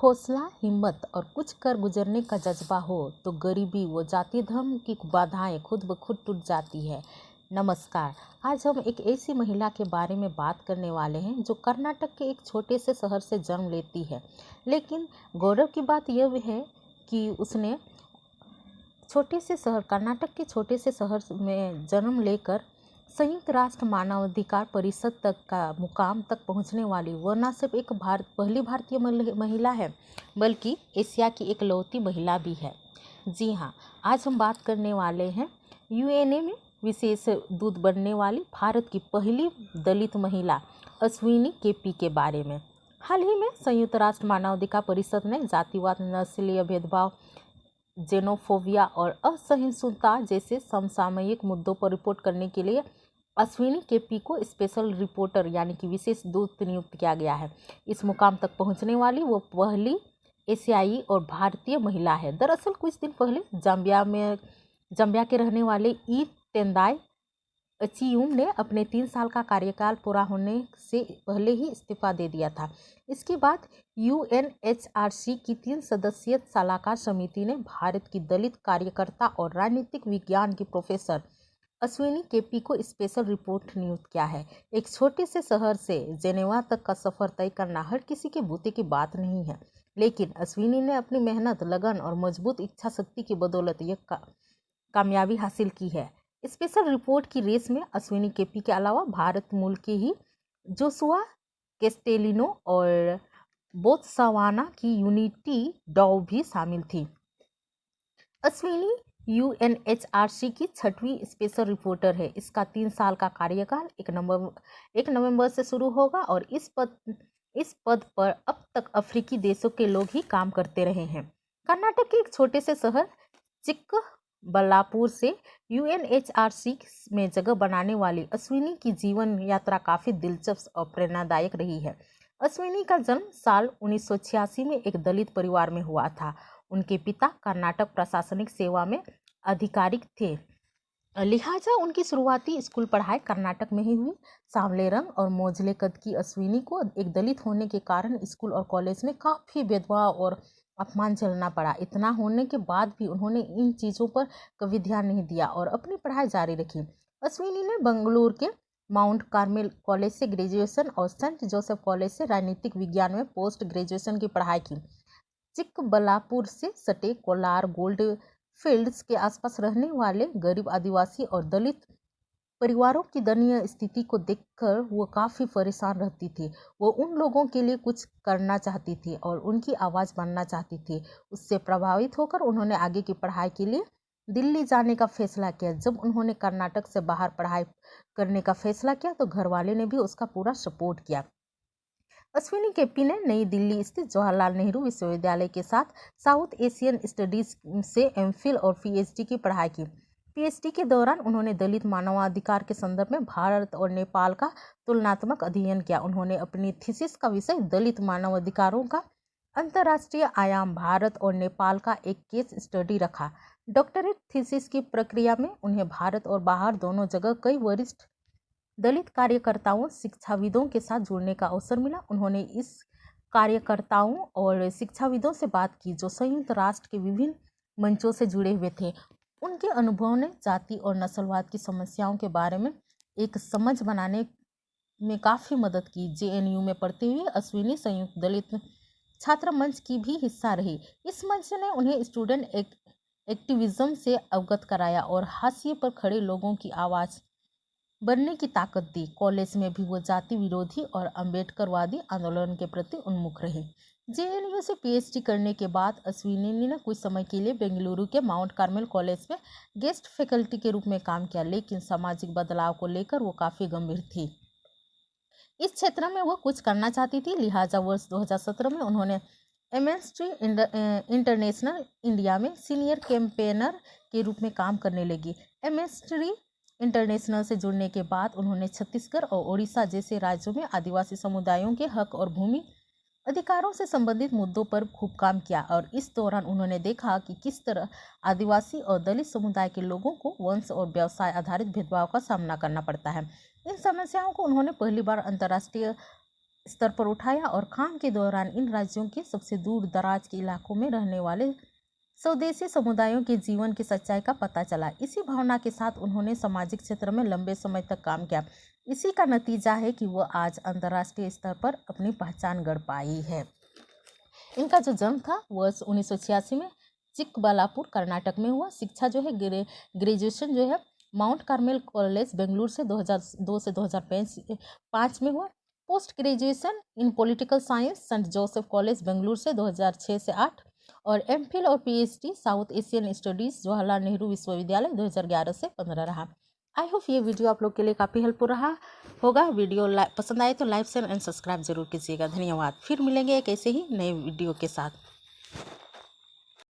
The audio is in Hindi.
हौसला, हिम्मत और कुछ कर गुजरने का जज्बा हो तो गरीबी व जाति धर्म की बाधाएं खुद ब खुद टूट जाती है। नमस्कार, आज हम एक ऐसी महिला के बारे में बात करने वाले हैं जो कर्नाटक के एक छोटे से शहर से जन्म लेती है। लेकिन गौरव की बात यह है कि उसने कर्नाटक के छोटे से शहर में जन्म लेकर संयुक्त राष्ट्र मानवाधिकार परिषद तक का मुकाम तक पहुंचने वाली वह न सिर्फ एक पहली भारतीय महिला है बल्कि एशिया की एकलौती महिला भी है। जी हाँ, आज हम बात करने वाले हैं यूएनए में विशेष दूत बनने वाली भारत की पहली दलित महिला अश्विनी केपी के बारे में। हाल ही में संयुक्त राष्ट्र मानवाधिकार परिषद ने जातिवाद, नस्लीय भेदभाव, जेनोफोबिया और असहिष्णुता जैसे समसामयिक मुद्दों पर रिपोर्ट करने के लिए अश्विनी केपी को स्पेशल रिपोर्टर यानी कि विशेष दूत नियुक्त किया गया है। इस मुकाम तक पहुंचने वाली वो पहली एशियाई और भारतीय महिला है। दरअसल कुछ दिन पहले जाम्बिया के रहने वाले ई टेंदाई अचियुम ने अपने 3 साल का कार्यकाल पूरा होने से पहले ही इस्तीफा दे दिया था। इसके बाद यूएनएचआरसी की 3 सदस्यीय सलाहकार समिति ने भारत की दलित कार्यकर्ता और राजनीतिक विज्ञान की प्रोफेसर अश्विनी केपी को स्पेशल रिपोर्ट नियुक्त किया है। एक छोटे से शहर से जेनेवा तक का सफर तय करना हर किसी के बूते की बात नहीं है, लेकिन अश्विनी ने अपनी मेहनत, लगन और मजबूत इच्छा शक्ति की बदौलत यह कामयाबी हासिल की है। स्पेशल रिपोर्ट की रेस में अश्विनी केपी के अलावा भारत मूल के ही जोशुआ कैस्टेलिनो और बोत्सवाना की यूनिटी डॉव भी शामिल थी। अश्विनी यूएनएचआरसी की 6वीं स्पेशल रिपोर्टर है। इसका 3 साल का कार्यकाल 1 नवंबर से शुरू होगा और इस पद पर अब तक अफ्रीकी देशों के लोग ही काम करते रहे हैं। कर्नाटक के एक छोटे से शहर चिक्कबल्लापुर से यूएनएचआरसी में जगह बनाने वाली अश्विनी की जीवन यात्रा काफ़ी दिलचस्प और प्रेरणादायक रही है। अश्विनी का जन्म साल 1986 में एक दलित परिवार में हुआ था। उनके पिता कर्नाटक प्रशासनिक सेवा में अधिकारिक थे, लिहाजा उनकी शुरुआती स्कूल पढ़ाई कर्नाटक में ही हुई। सांवले रंग और मोजले कद की अश्विनी को एक दलित होने के कारण स्कूल और कॉलेज में काफ़ी भेदभाव और अपमान झेलना पड़ा। इतना होने के बाद भी उन्होंने इन चीज़ों पर कभी ध्यान नहीं दिया और अपनी पढ़ाई जारी रखी। अश्विनी ने बंगलुरु के माउंट कार्मेल कॉलेज से ग्रेजुएशन और सेंट जोसेफ कॉलेज से राजनीतिक विज्ञान में पोस्ट ग्रेजुएशन की पढ़ाई की। चिक्कबल्लापुर से सटे कोलार गोल्ड फील्ड्स के आसपास रहने वाले गरीब आदिवासी और दलित परिवारों की दयनीय स्थिति को देखकर वो काफ़ी परेशान रहती थी। वो उन लोगों के लिए कुछ करना चाहती थी और उनकी आवाज़ बनना चाहती थी। उससे प्रभावित होकर उन्होंने आगे की पढ़ाई के लिए दिल्ली जाने का फैसला किया। जब उन्होंने कर्नाटक से बाहर पढ़ाई करने का फैसला किया तो घरवाले ने भी उसका पूरा सपोर्ट किया। अश्विनी केपी ने नई दिल्ली स्थित जवाहरलाल नेहरू विश्वविद्यालय के साथ साउथ एशियन स्टडीज से एमफिल और पीएचडी की पढ़ाई की। पीएचडी के दौरान उन्होंने दलित मानवाधिकार के संदर्भ में भारत और नेपाल का तुलनात्मक अध्ययन किया। उन्होंने अपनी थीसिस का विषय दलित मानवाधिकारों का अंतर्राष्ट्रीय आयाम, भारत और नेपाल का एक केस स्टडी रखा। डॉक्टरेट थीसिस की प्रक्रिया में उन्हें भारत और बाहर दोनों जगह कई वरिष्ठ दलित कार्यकर्ताओं, शिक्षाविदों के साथ जुड़ने का अवसर मिला। उन्होंने इस कार्यकर्ताओं और शिक्षाविदों से बात की जो संयुक्त राष्ट्र के विभिन्न मंचों से जुड़े हुए थे। उनके अनुभव ने जाति और नस्लवाद की समस्याओं के बारे में एक समझ बनाने में काफ़ी मदद की। जेएनयू में पढ़ते हुए अश्विनी संयुक्त दलित छात्र मंच की भी हिस्सा रही। इस मंच ने उन्हें स्टूडेंट एक्टिविज्म से अवगत कराया और हाशिए पर खड़े लोगों की आवाज़ बनने की ताकत दी। कॉलेज में भी वो जाति विरोधी और अम्बेडकरवादी आंदोलन के प्रति उन्मुख रहे। जेएनयू से पीएचडी करने के बाद अश्विनी ने कुछ समय के लिए बेंगलुरु के माउंट कार्मेल कॉलेज में गेस्ट फैकल्टी के रूप में काम किया, लेकिन सामाजिक बदलाव को लेकर वो काफ़ी गंभीर थी। इस क्षेत्र में वो कुछ करना चाहती थी, लिहाजा वर्ष 2017 में उन्होंने एमनेस्टी इंटरनेशनल इंडिया में सीनियर कैंपेनर के रूप में काम करने लगी। एमनेस्टी इंटरनेशनल से जुड़ने के बाद उन्होंने छत्तीसगढ़ और ओडिशा जैसे राज्यों में आदिवासी समुदायों के हक और भूमि अधिकारों से संबंधित मुद्दों पर खूब काम किया और इस दौरान उन्होंने देखा कि किस तरह आदिवासी और दलित समुदाय के लोगों को वंश और व्यवसाय आधारित भेदभाव का सामना करना पड़ता है। इन समस्याओं को उन्होंने पहली बार अंतर्राष्ट्रीय स्तर पर उठाया और काम के दौरान इन राज्यों के सबसे दूर दराज के इलाकों में रहने वाले स्वदेशी समुदायों के जीवन की सच्चाई का पता चला। इसी भावना के साथ उन्होंने सामाजिक क्षेत्र में लंबे समय तक काम किया। इसी का नतीजा है कि वह आज अंतर्राष्ट्रीय स्तर पर अपनी पहचान गढ़ पाई है। इनका जो जन्म था वर्ष 1986 में चिकबल्लापुर कर्नाटक में हुआ। शिक्षा जो है ग्रेजुएशन जो है माउंट कार्मेल कॉलेज बेंगलुरु से 2002 से 2005 में हुआ। Post graduation in political science Saint Joseph college Bengaluru से 2006 से 8 और एमफिल और PhD South Asian studies Jawaharlal Nehru विश्वविद्यालय 2011 से 15 रहा। आई होप ये वीडियो आप लोग के लिए काफ़ी हेल्पफुल रहा होगा। वीडियो पसंद आए तो लाइक शेयर एंड सब्सक्राइब जरूर कीजिएगा। धन्यवाद। फिर मिलेंगे एक ऐसे ही नए वीडियो के साथ।